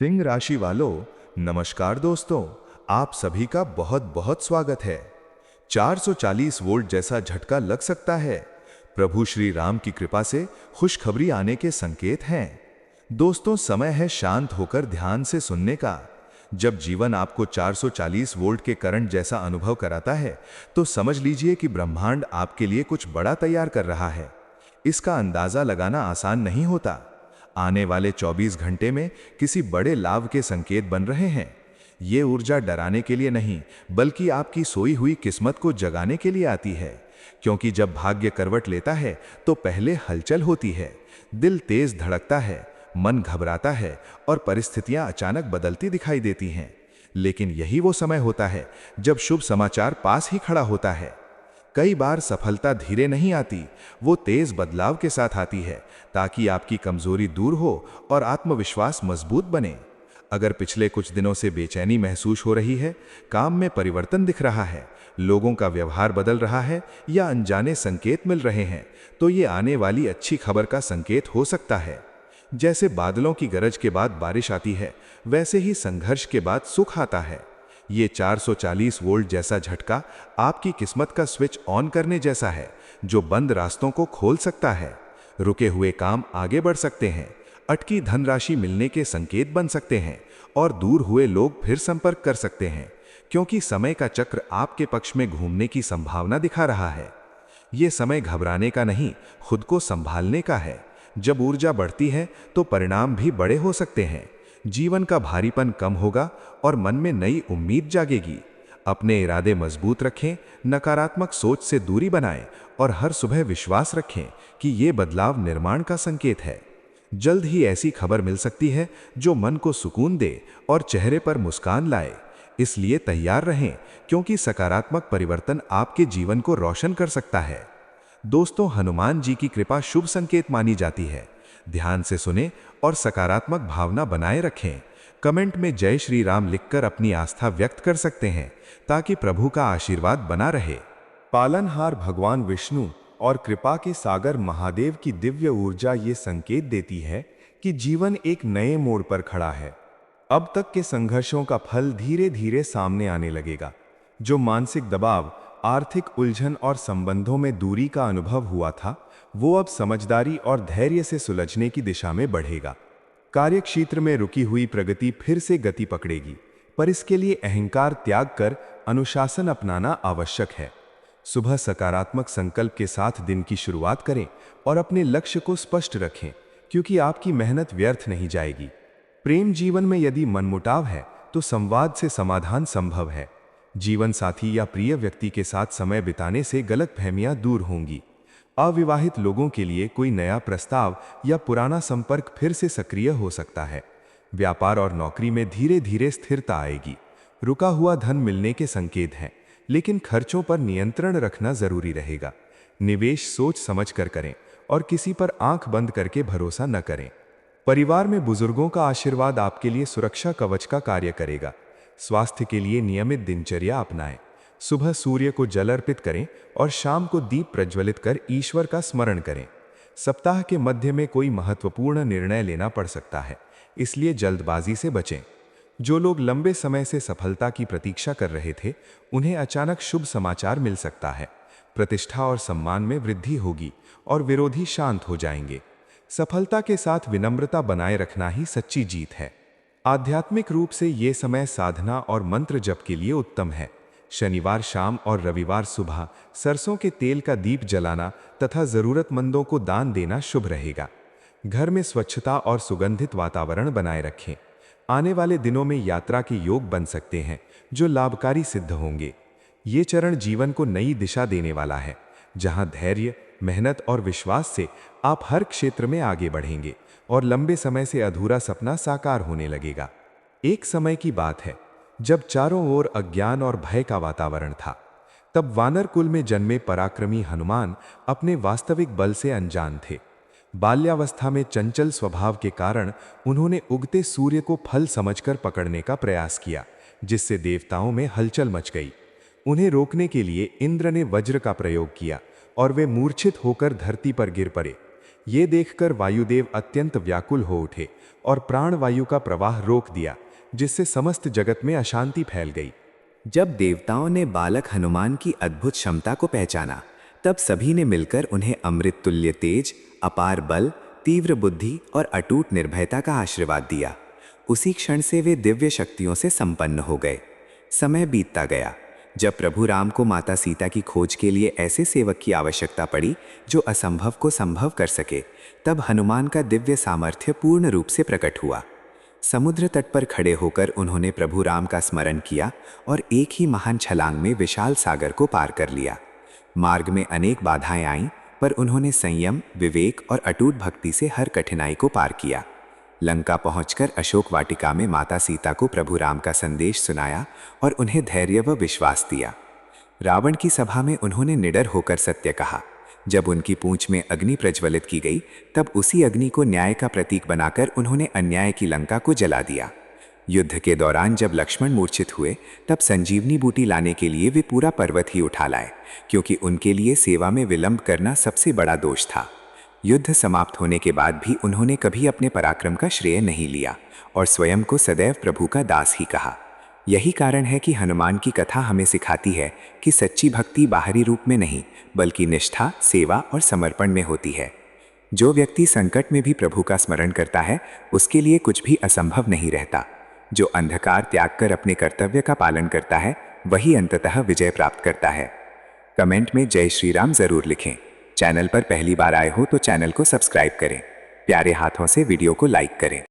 सिंह राशि वालों, नमस्कार दोस्तों। आप सभी का बहुत बहुत स्वागत है। 440 वोल्ट जैसा झटका लग सकता है। प्रभु श्री राम की कृपा से खुशखबरी आने के संकेत हैं। दोस्तों, समय है शांत होकर ध्यान से सुनने का। जब जीवन आपको 440 वोल्ट के करंट जैसा अनुभव कराता है, तो समझ लीजिए कि ब्रह्मांड आपके लिए कुछ बड़ा तैयार कर रहा है। इसका अंदाजा लगाना आसान नहीं होता। आने वाले 24 घंटे में किसी बड़े लाभ के संकेत बन रहे हैं। ये ऊर्जा डराने के लिए नहीं, बल्कि आपकी सोई हुई किस्मत को जगाने के लिए आती है। क्योंकि जब भाग्य करवट लेता है, तो पहले हलचल होती है, दिल तेज धड़कता है, मन घबराता है और परिस्थितियां अचानक बदलती दिखाई देती हैं। लेकिन यही वो समय होता है जब शुभ समाचार पास ही खड़ा होता है। कई बार सफलता धीरे नहीं आती, वो तेज बदलाव के साथ आती है, ताकि आपकी कमजोरी दूर हो और आत्मविश्वास मजबूत बने। अगर पिछले कुछ दिनों से बेचैनी महसूस हो रही है, काम में परिवर्तन दिख रहा है, लोगों का व्यवहार बदल रहा है या अनजाने संकेत मिल रहे हैं, तो ये आने वाली अच्छी खबर का संकेत हो सकता है। जैसे बादलों की गरज के बाद बारिश आती है, वैसे ही संघर्ष के बाद सुख आता है। ये 440 वोल्ट जैसा झटका आपकी किस्मत का स्विच ऑन करने जैसा है, जो बंद रास्तों को खोल सकता है। रुके हुए काम आगे बढ़ सकते हैं, अटकी धनराशि मिलने के संकेत बन सकते हैं और दूर हुए लोग फिर संपर्क कर सकते हैं, क्योंकि समय का चक्र आपके पक्ष में घूमने की संभावना दिखा रहा है। ये समय घबराने का नहीं, खुद को संभालने का है। जब ऊर्जा बढ़ती है, तो परिणाम भी बड़े हो सकते हैं। जीवन का भारीपन कम होगा और मन में नई उम्मीद जागेगी। अपने इरादे मजबूत रखें, नकारात्मक सोच से दूरी बनाएं और हर सुबह विश्वास रखें कि ये बदलाव निर्माण का संकेत है। जल्द ही ऐसी खबर मिल सकती है जो मन को सुकून दे और चेहरे पर मुस्कान लाए। इसलिए तैयार रहें, क्योंकि सकारात्मक परिवर्तन आपके जीवन को रोशन कर सकता है। दोस्तों, हनुमान जी की कृपा शुभ संकेत मानी जाती है। ध्यान से सुने और सकारात्मक भावना बनाए रखें। कमेंट में जय श्री राम लिखकर अपनी आस्था व्यक्त कर सकते हैं, ताकि प्रभु का आशीर्वाद बना रहे। पालनहार भगवान विष्णु और कृपा के सागर महादेव की दिव्य ऊर्जा ये संकेत देती है कि जीवन एक नए मोड़ पर खड़ा है। अब तक के संघर्षों का फल धीरे धीरे सामने आने लगेगा। जो मानसिक दबाव, आर्थिक उलझन और संबंधों में दूरी का अनुभव हुआ था, वो अब समझदारी और धैर्य से सुलझने की दिशा में बढ़ेगा। कार्यक्षेत्र में रुकी हुई प्रगति फिर से गति पकड़ेगी, पर इसके लिए अहंकार त्याग कर अनुशासन अपनाना आवश्यक है। सुबह सकारात्मक संकल्प के साथ दिन की शुरुआत करें और अपने लक्ष्य को स्पष्ट रखें, क्योंकि आपकी मेहनत व्यर्थ नहीं जाएगी। प्रेम जीवन में यदि मनमुटाव है, तो संवाद से समाधान संभव है। जीवन साथी या प्रिय व्यक्ति के साथ समय बिताने से गलतफहमियां दूर होंगी। अविवाहित लोगों के लिए कोई नया प्रस्ताव या पुराना संपर्क फिर से सक्रिय हो सकता है। व्यापार और नौकरी में धीरे धीरे स्थिरता आएगी। रुका हुआ धन मिलने के संकेत हैं, लेकिन खर्चों पर नियंत्रण रखना जरूरी रहेगा। निवेश सोच समझ कर करें और किसी पर आंख बंद करके भरोसा न करें। परिवार में बुजुर्गों का आशीर्वाद आपके लिए सुरक्षा कवच का कार्य करेगा। स्वास्थ्य के लिए नियमित दिनचर्या अपनाएं। सुबह सूर्य को जल अर्पित करें और शाम को दीप प्रज्वलित कर ईश्वर का स्मरण करें। सप्ताह के मध्य में कोई महत्वपूर्ण निर्णय लेना पड़ सकता है, इसलिए जल्दबाजी से बचें। जो लोग लंबे समय से सफलता की प्रतीक्षा कर रहे थे, उन्हें अचानक शुभ समाचार मिल सकता है। प्रतिष्ठा और सम्मान में वृद्धि होगी और विरोधी शांत हो जाएंगे। सफलता के साथ विनम्रता बनाए रखना ही सच्ची जीत है। आध्यात्मिक रूप से ये समय साधना और मंत्र जप के लिए उत्तम है। शनिवार शाम और रविवार सुबह सरसों के तेल का दीप जलाना तथा जरूरतमंदों को दान देना शुभ रहेगा। घर में स्वच्छता और सुगंधित वातावरण बनाए रखें। आने वाले दिनों में यात्रा के योग बन सकते हैं, जो लाभकारी सिद्ध होंगे। ये चरण जीवन को नई दिशा देने वाला है, जहां धैर्य, मेहनत और विश्वास से आप हर क्षेत्र में आगे बढ़ेंगे और लंबे समय से अधूरा सपना साकार होने लगेगा। एक समय की बात है, जब चारों ओर अज्ञान और भय का वातावरण था। तब वानर कुल में जन्मे पराक्रमी हनुमान अपने वास्तविक बल से अनजान थे। बाल्यावस्था में चंचल स्वभाव के कारण उन्होंने उगते सूर्य को फल समझकर पकड़ने का प्रयास किया, जिससे देवताओं में हलचल मच गई। उन्हें रोकने के लिए इंद्र ने वज्र का प्रयोग किया और वे मूर्छित होकर धरती पर गिर पड़े। ये देखकर वायुदेव अत्यंत व्याकुल हो उठे और प्राणवायु का प्रवाह रोक दिया, जिससे समस्त जगत में अशांति फैल गई। जब देवताओं ने बालक हनुमान की अद्भुत क्षमता को पहचाना, तब सभी ने मिलकर उन्हें अमृत तुल्य तेज, अपार बल, तीव्र बुद्धि और अटूट निर्भयता का आशीर्वाद दिया। उसी क्षण से वे दिव्य शक्तियों से संपन्न हो गए। समय बीतता गया। जब प्रभु राम को माता सीता की खोज के लिए ऐसे सेवक की आवश्यकता पड़ी जो असंभव को संभव कर सके, तब हनुमान का दिव्य सामर्थ्य पूर्ण रूप से प्रकट हुआ। समुद्र तट पर खड़े होकर उन्होंने प्रभु राम का स्मरण किया और एक ही महान छलांग में विशाल सागर को पार कर लिया। मार्ग में अनेक बाधाएं आईं, पर उन्होंने संयम, विवेक और अटूट भक्ति से हर कठिनाई को पार किया। लंका पहुंचकर अशोक वाटिका में माता सीता को प्रभु राम का संदेश सुनाया और उन्हें धैर्य व विश्वास दिया। रावण की सभा में उन्होंने निडर होकर सत्य कहा। जब उनकी पूंछ में अग्नि प्रज्वलित की गई, तब उसी अग्नि को न्याय का प्रतीक बनाकर उन्होंने अन्याय की लंका को जला दिया। युद्ध के दौरान जब लक्ष्मण मूर्छित हुए, तब संजीवनी बूटी लाने के लिए वे पूरा पर्वत ही उठा लाए, क्योंकि उनके लिए सेवा में विलंब करना सबसे बड़ा दोष था। युद्ध समाप्त होने के बाद भी उन्होंने कभी अपने पराक्रम का श्रेय नहीं लिया और स्वयं को सदैव प्रभु का दास ही कहा। यही कारण है कि हनुमान की कथा हमें सिखाती है कि सच्ची भक्ति बाहरी रूप में नहीं, बल्कि निष्ठा, सेवा और समर्पण में होती है। जो व्यक्ति संकट में भी प्रभु का स्मरण करता है, उसके लिए कुछ भी असंभव नहीं रहता। जो अंधकार त्याग कर अपने कर्तव्य का पालन करता है, वही अंततः विजय प्राप्त करता है। कमेंट में जय श्री राम जरूर लिखें। चैनल पर पहली बार आए हो तो चैनल को सब्सक्राइब करें। प्यारे हाथों से वीडियो को लाइक करें।